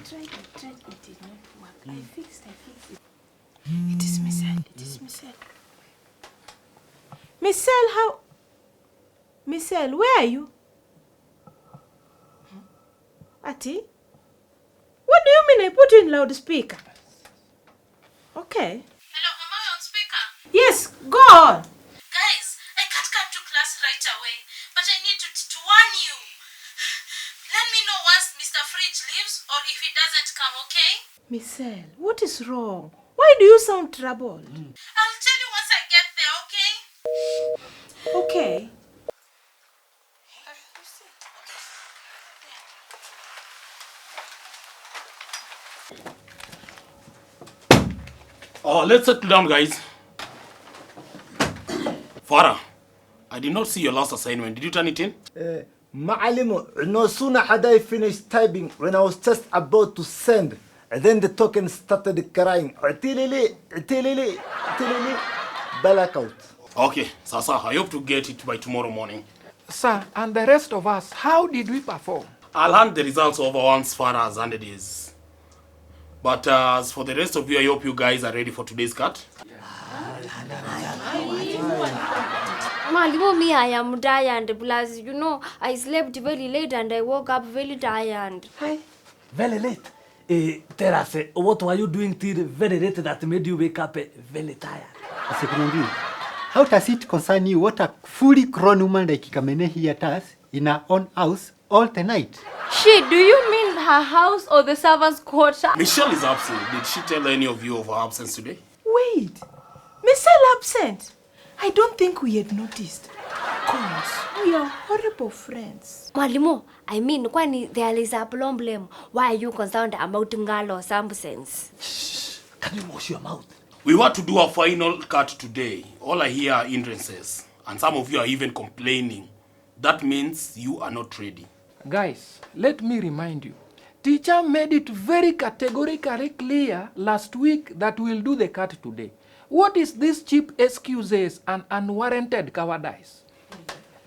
tried. It did not work. I fixed it. It is Michelle. Michelle, how? Michelle, where are you? Ati? What do you mean I put you in loudspeaker? Okay. Hello, am I on speaker? Yes, go on. Guys, I can't come to class right away, but I need to warn you. Let me know once Mr. Fridge leaves or if he doesn't come, okay? Michelle, what is wrong? Why do you sound troubled? I'll tell you once I get there, okay? Okay. Oh, let's settle down, guys. Farah, I did not see your last assignment. Did you turn it in? Ma'alimu, no sooner had I finished typing when I was just about to send, and then the token started crying. Tilili, black out. Okay, Sasa, I hope to get it by tomorrow morning. Sir, and the rest of us, how did we perform? I'll hand the results over once Farah has handed his. But as for the rest of you, I hope you guys are ready for today's cut. Malimu, me, I am tired. Plus, you know, I slept very late and I woke up very tired. Hi. Very late? Terase, what were you doing till very late that made you wake up very tired? How does it concern you what a fully grown woman like Kamene here does in her own house all the night? Do you mean her house or the servant's quarter? Michelle is absent. Did she tell any of you of her absence today? Wait. Michelle absent? I don't think we had noticed. Cause we are horrible friends. Malimu, I mean, when there is a problem, why are you concerned about Ngalo Samson's? Shh, can you wash your mouth? We want to do a final cut today. All I hear are hindrances. And some of you are even complaining. That means you are not ready. Guys, let me remind you. Teacher made it very categorically clear last week that we'll do the cut today. What is this cheap excuses and unwarranted cowardice?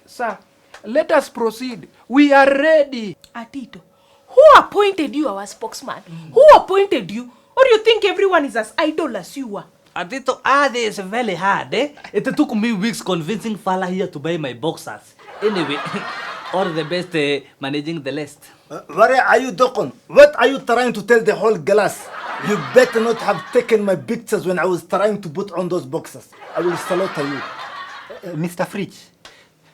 Sir, let us proceed. We are ready. Atito, who appointed you our spokesman? Who appointed you? Or you think everyone is as idle as you are? Atito, this is very hard, eh? It took me weeks convincing Fala here to buy my boxers. Anyway, all the best managing the list. Where are you, Dokon? What are you trying to tell the whole class? You better not have taken my pictures when I was trying to put on those boxes. I will slaughter you. Mr. Fridge,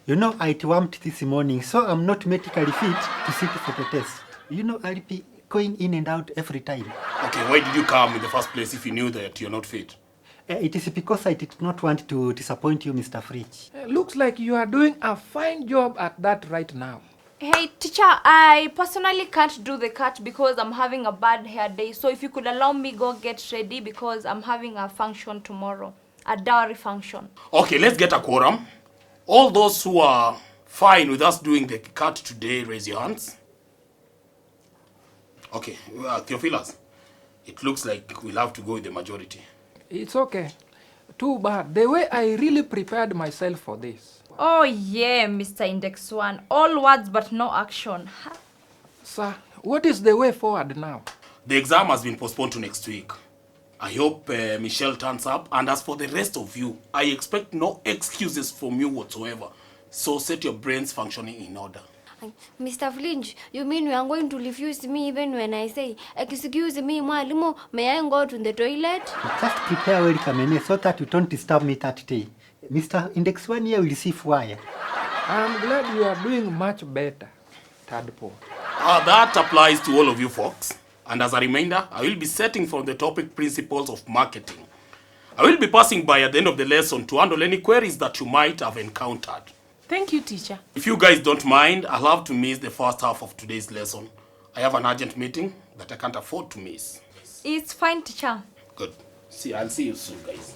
you know I warmed this morning, so I'm not medically fit to sit for the test. You know I'll be going in and out every time. Okay, why did you come in the first place if you knew that you're not fit? It is because I did not want to disappoint you, Mr. Fridge. Looks like you are doing a fine job at that right now. Hey, teacher, I personally can't do the cut because I'm having a bad hair day. So if you could allow me go get ready because I'm having a function tomorrow. A dowry function. Okay, let's get a quorum. All those who are fine with us doing the cut today, raise your hands. Okay, Theophilus, it looks like we'll have to go with the majority. It's okay. Too bad. The way I really prepared myself for this. Oh yeah, Mr. Index 1. All words but no action. Sir, what is the way forward now? The exam has been postponed to next week. I hope Michelle turns up. And as for the rest of you, I expect no excuses from you whatsoever. So set your brains functioning in order. Mr. Flinch, you mean you are going to refuse me even when I say, excuse me, Mwalimu, may I go to the toilet? Just prepare well, Kamene, so that you don't disturb me that day. Mr. Index 1 here will receive wire. I'm glad you are doing much better, Tadpole. That applies to all of you folks. And as a reminder, I will be setting from the topic principles of marketing. I will be passing by at the end of the lesson to handle any queries that you might have encountered. Thank you, teacher. If you guys don't mind, I'll have to miss the first half of today's lesson. I have an urgent meeting that I can't afford to miss. It's fine, teacher. Good. I'll see you soon, guys.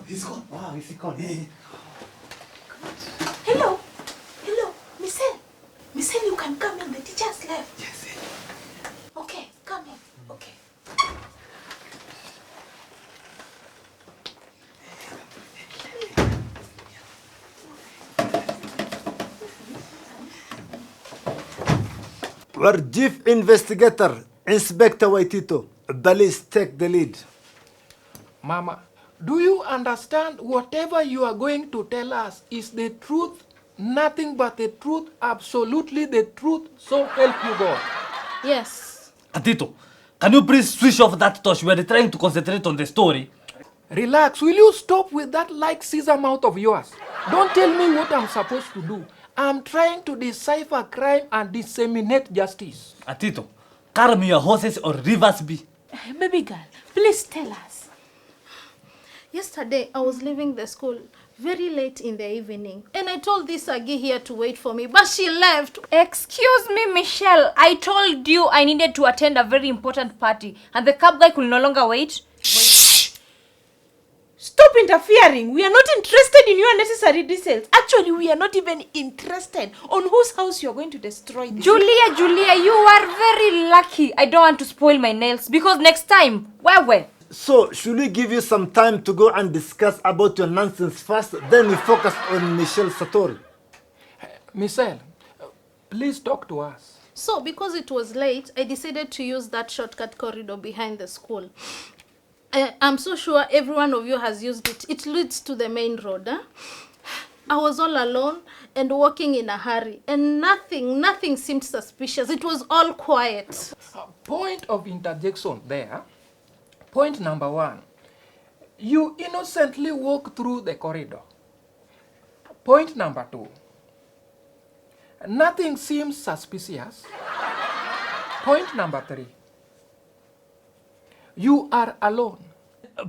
He's gone. Wow, he's gone. Hello. Michelle, you can come in. The teacher's left. Yes. Okay, come in. Okay. Our chief investigator, Inspector Atito. Police take the lead. Mama, do you understand whatever you are going to tell us is the truth, nothing but the truth, absolutely the truth, so help you God? Yes. Atito, can you please switch off that torch? We are trying to concentrate on the story. Relax, will you stop with that like Caesar mouth of yours? Don't tell me what I'm supposed to do. I'm trying to decipher crime and disseminate justice. Atito, calm your horses or rivers be. Baby girl, please tell us. Yesterday, I was leaving the school very late in the evening. And I told this Agi here to wait for me, but she left. Excuse me, Michelle. I told you I needed to attend a very important party. And the cab guy could no longer wait. Stop interfering. We are not interested in your unnecessary details. Actually, we are not even interested on whose house you are going to destroy this. Julia, you are very lucky. I don't want to spoil my nails because next time, where? So, should we give you some time to go and discuss about your nonsense first, then we focus on Michelle Satori? Michelle, please talk to us. So, because it was late, I decided to use that shortcut corridor behind the school. I'm so sure every one of you has used it. It leads to the main road. Huh? I was all alone and walking in a hurry. And nothing seemed suspicious. It was all quiet. Point of interjection there. Point number 1. You innocently walk through the corridor. Point number 2. Nothing seems suspicious. Point number 3. You are alone.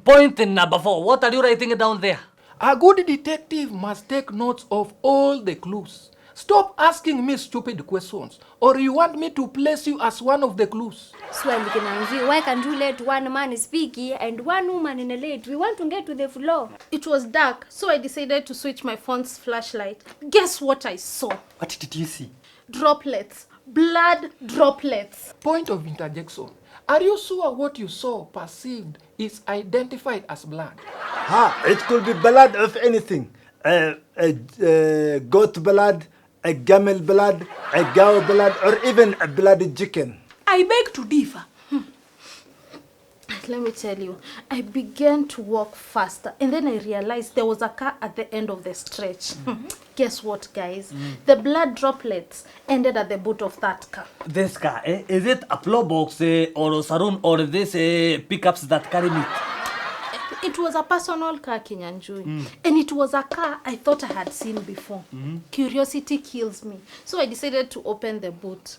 Point number 4. What are you writing down there? A good detective must take notes of all the clues. Stop asking me stupid questions, or you want me to place you as one of the clues. Swali Kinanzi, why can't you let one man speak here and one woman in a late? We want to get to the floor. It was dark, so I decided to switch my phone's flashlight. Guess what I saw? What did you see? Droplets. Blood droplets. Point of interjection. Are you sure what you saw, perceived, is identified as blood? It could be blood of anything. Goat blood, a camel blood, a cow blood, or even a bloody chicken. I beg to differ. Let me tell you, I began to walk faster and then I realized there was a car at the end of the stretch. Guess what, guys? The blood droplets ended at the boot of that car. This car, is it a plow box or a saloon or this pickups that carry meat? It was a personal car, Kinyanjui. And it was a car I thought I had seen before. Curiosity kills me. So I decided to open the boot.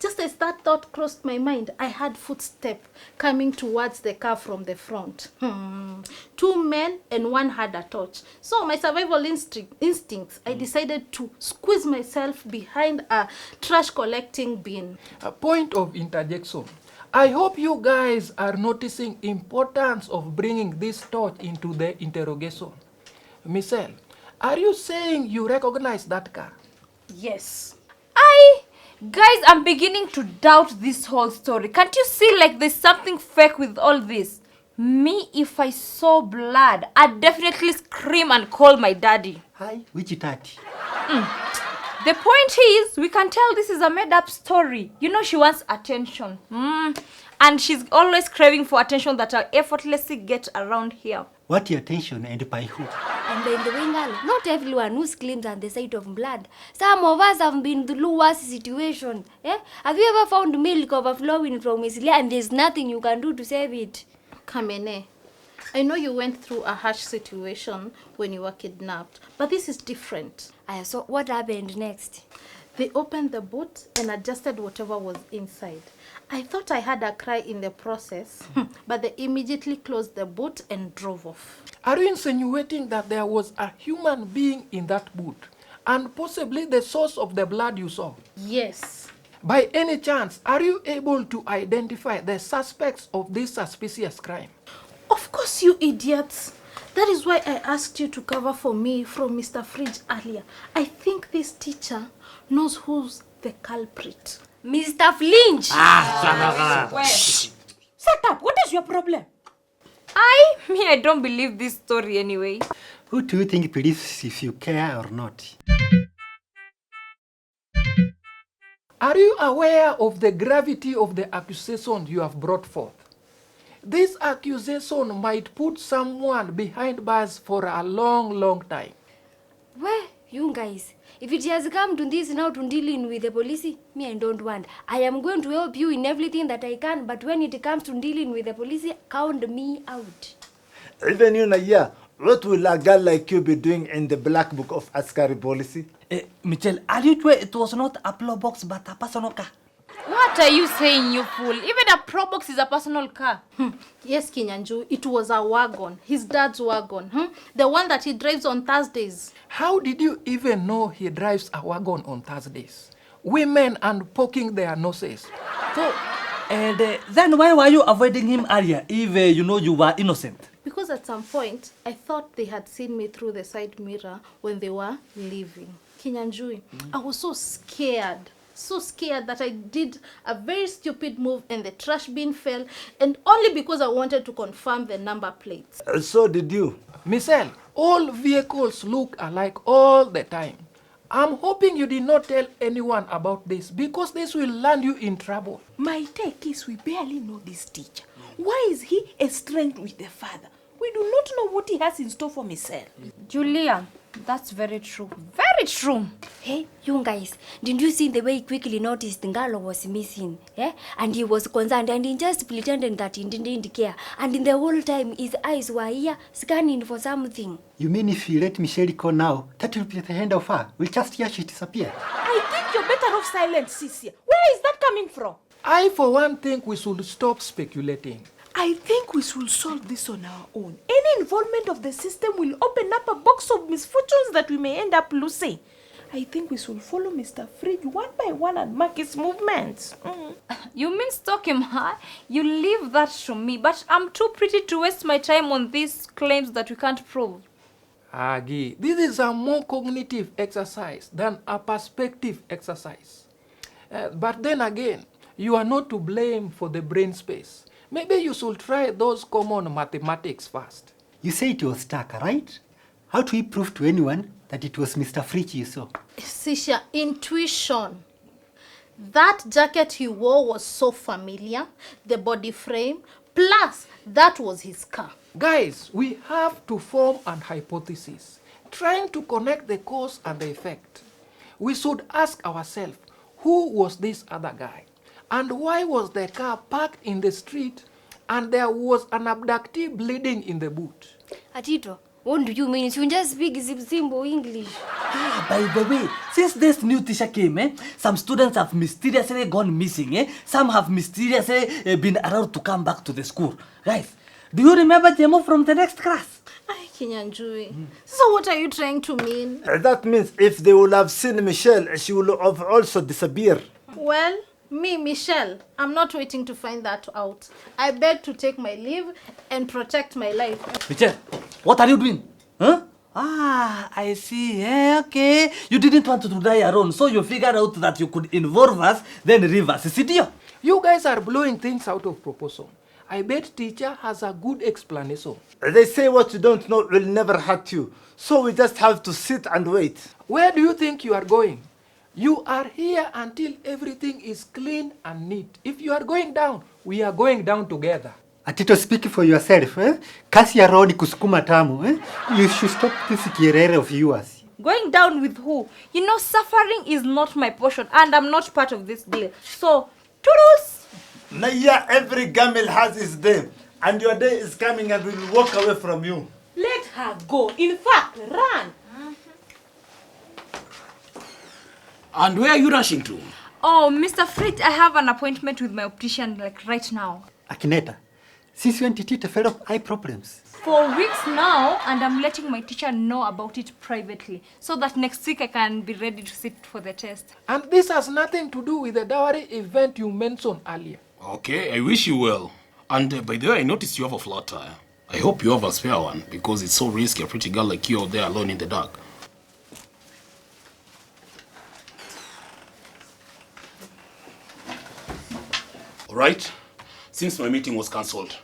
Just as that thought crossed my mind, I heard footsteps coming towards the car from the front. 2 men and one had a torch. So my survival instincts, I decided to squeeze myself behind a trash collecting bin. A point of interjection. I hope you guys are noticing importance of bringing this torch into the interrogation. Michelle, are you saying you recognize that car? Yes. Guys, I'm beginning to doubt this whole story. Can't you see like there's something fake with all this? Me, if I saw blood, I'd definitely scream and call my daddy. Hi, which daddy? The point is, we can tell this is a made-up story. You know she wants attention. And she's always craving for attention that I'll effortlessly get around here. What your attention and by who? And by the way, girl, not everyone who screams at the sight of blood. Some of us have been through worse situations. Have you ever found milk overflowing from his ear and there's nothing you can do to save it? Kamene, I know you went through a harsh situation when you were kidnapped, but this is different. So what happened next? They opened the boot and adjusted whatever was inside. I thought I had a cry in the process, but they immediately closed the boot and drove off. Are you insinuating that there was a human being in that boot and possibly the source of the blood you saw? Yes. By any chance, are you able to identify the suspects of this suspicious crime? Of course, you idiots. That is why I asked you to cover for me from Mr. Fridge earlier. I think this teacher knows who's the culprit. Mr. Flinch! Shut up. What is your problem? I don't believe this story anyway. Who do you think believes if you care or not? Are you aware of the gravity of the accusation you have brought forth? This accusation might put someone behind bars for a long, long time. Well, you guys, if it has come to this now to dealing with the police, me I don't want. I am going to help you in everything that I can, but when it comes to dealing with the police, count me out. Even you, Naya, what will a girl like you be doing in the black book of Askari policy? Michelle, are you sure it was not a plow box but a personal car? What are you saying, you fool? Even a Pro Box is a personal car. Yes, Kinyanju, it was a wagon, his dad's wagon. The one that he drives on Thursdays. How did you even know he drives a wagon on Thursdays? Women and poking their noses. So, and then why were you avoiding him earlier if you know you were innocent? Because at some point, I thought they had seen me through the side mirror when they were leaving. Kinyanjui, I was so scared that I did a very stupid move and the trash bin fell, and only because I wanted to confirm the number plates. So did you. Michelle, all vehicles look alike all the time. I'm hoping you did not tell anyone about this because this will land you in trouble. My take is we barely know this teacher. Why is he estranged with the father? We do not know what he has in store for Michelle. Julia, that's very true. Very true. Hey, you guys, didn't you see the way he quickly noticed Ngalo was missing? And he was concerned and he just pretended that he didn't care. And in the whole time, his eyes were here, scanning for something. You mean if you let Michelle go now, that will be the end of her? We'll just hear she disappear. I think you're better off silent, Cecilia. Where is that coming from? I, for one, think we should stop speculating. I think we should solve this on our own. Any involvement of the system will open up a box of misfortunes that we may end up losing. I think we should follow Mr. Fridge one by one and mark his movements. You mean stalk him, huh? You leave that to me, but I'm too pretty to waste my time on these claims that we can't prove. Agi, this is a more cognitive exercise than a perspective exercise. But then again, you are not to blame for the brain space. Maybe you should try those common mathematics first. You say it was stuck, right? How do we prove to anyone that it was Mr. Fritz you saw? Sisha, intuition. That jacket he wore was so familiar, the body frame, plus that was his car. Guys, we have to form an hypothesis, trying to connect the cause and the effect. We should ask ourselves, who was this other guy? And why was the car parked in the street and there was an abductee bleeding in the boot? Atito, what do you mean? You just speak simple English. By the way, since this new teacher came, some students have mysteriously gone missing. Some have mysteriously been allowed to come back to the school. Guys, do you remember Jemo from the next class? Ay, Kinyanjui. So what are you trying to mean? That means if they will have seen Michelle, she will have also disappeared. Well, me, Michelle, I'm not waiting to find that out. I beg to take my leave and protect my life. Michelle, what are you doing? Huh? Ah, I see. Okay. You didn't want to die alone, so you figured out that you could involve us, then leave us. Is it you? You guys are blowing things out of proportion. I bet teacher has a good explanation. They say what you don't know will never hurt you. So we just have to sit and wait. Where do you think you are going? You are here until everything is clean and neat. If you are going down, we are going down together. Atito, speak for yourself. Kasi ya roho ni kusukuma tamu. You should stop this kierere of yours. Going down with who? You know, suffering is not my portion and I'm not part of this deal. So, toodles! Naya, every gamel has his day. And your day is coming and we'll walk away from you. Let her go. In fact, run. And where are you rushing to? Oh, Mr. Fritz, I have an appointment with my optician like right now. Akineta, since when did you develop eye problems? For weeks now, and I'm letting my teacher know about it privately so that next week I can be ready to sit for the test. And this has nothing to do with the dowry event you mentioned earlier. Okay, I wish you well. And by the way, I noticed you have a flat tire. I hope you have a spare one because it's so risky a pretty girl like you out there alone in the dark. Alright, since my meeting was cancelled,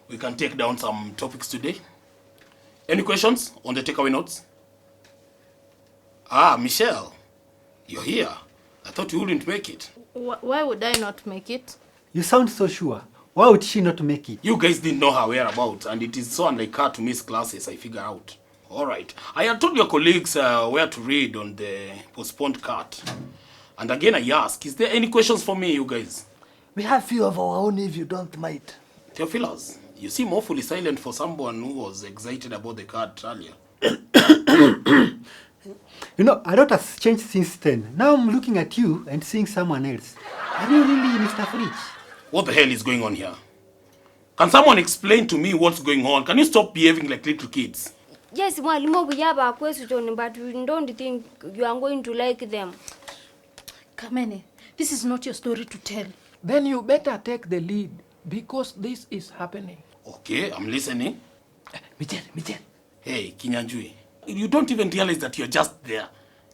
we can take down some topics today. Any questions on the takeaway notes? Ah, Michelle, you're here. I thought you wouldn't make it. Why would I not make it? You sound so sure. Why would she not make it? You guys didn't know her whereabouts, and it is so unlike her to miss classes, I figure out. All right. I had told your colleagues where to read on the postponed cart. And again, I ask, is there any questions for me, you guys? We have few of our own if you don't mind. Theophilus, you seem awfully silent for someone who was excited about the cart earlier. You know, a lot has changed since then. Now I'm looking at you and seeing someone else. Are you really Mr. Fridge? What the hell is going on here? Can someone explain to me what's going on? Can you stop behaving like little kids? Yes, mwalimu, we have a question, but we don't think you are going to like them. Kamene, this is not your story to tell. Then you better take the lead because this is happening. Okay, I'm listening. Mijen. Hey, Kinyanjui, you don't even realize that you're just there.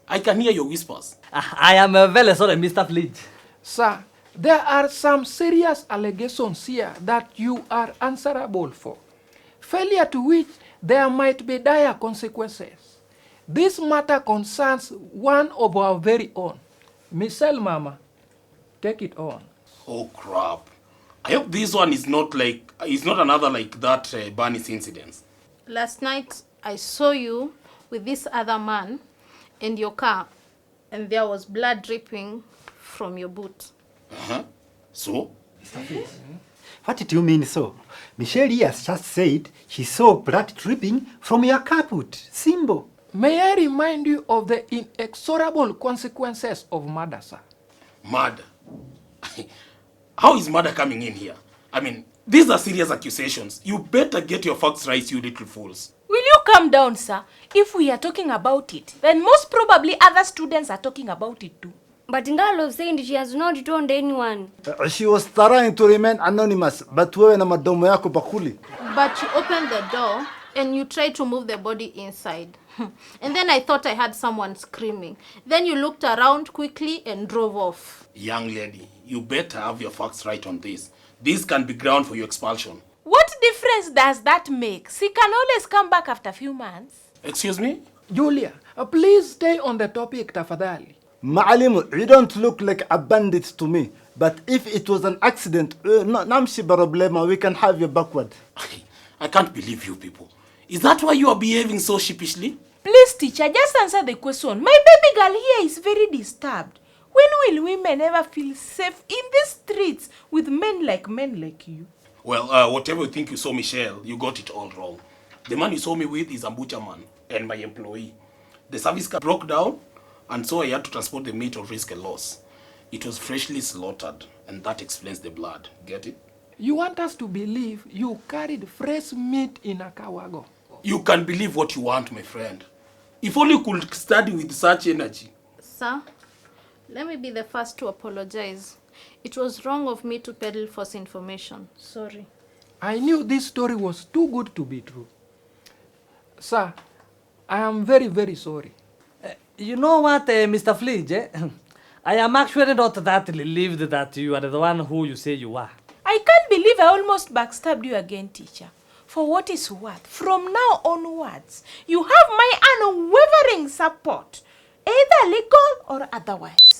I can hear your whispers. I am very sorry, Mr. Fridge. Sir, there are some serious allegations here that you are answerable for. Failure to which there might be dire consequences. This matter concerns one of our very own. Michelle Mama, take it on. Oh crap. I hope this one is not another like that Barney's incident. Last night, I saw you with this other man in your car, and there was blood dripping from your boot. Uh-huh. So? What did you mean so? Michelle has just said she saw blood dripping from your caput. Simbo. May I remind you of the inexorable consequences of murder, sir? Murder? How is murder coming in here? I mean, these are serious accusations. You better get your facts right, you little fools. Will you calm down, sir? If we are talking about it, then most probably other students are talking about it too. But Ndalo said she has not told anyone. She was trying to remain anonymous, but wewe na madomo yako bakuli. But you opened the door and you tried to move the body inside. And then I thought I heard someone screaming. Then you looked around quickly and drove off. Young lady, you better have your facts right on this. This can be ground for your expulsion. What difference does that make? She can always come back after a few months. Excuse me? Julia, please stay on the topic, tafadhali. Maalimu, you don't look like a bandit to me. But if it was an accident, namshi problema, we can have you backward. I can't believe you people. Is that why you are behaving so sheepishly? Please, teacher, just answer the question. My baby girl here is very disturbed. When will women ever feel safe in the streets with men like you? Well, whatever you think you saw Michelle, you got it all wrong. The man you saw me with is a butcher man and my employee. The service car broke down, and so I had to transport the meat or risk a loss. It was freshly slaughtered, and that explains the blood. Get it? You want us to believe you carried fresh meat in a kawago? You can believe what you want, my friend. If only you could study with such energy. Sir, let me be the first to apologize. It was wrong of me to peddle false information. Sorry. I knew this story was too good to be true. Sir, I am very, very sorry. You know what, Mr. Fridge? I am actually not that relieved that you are the one who you say you are. I can't believe I almost backstabbed you again, teacher. For what is worth, from now onwards, you have my unwavering support, either legal or otherwise.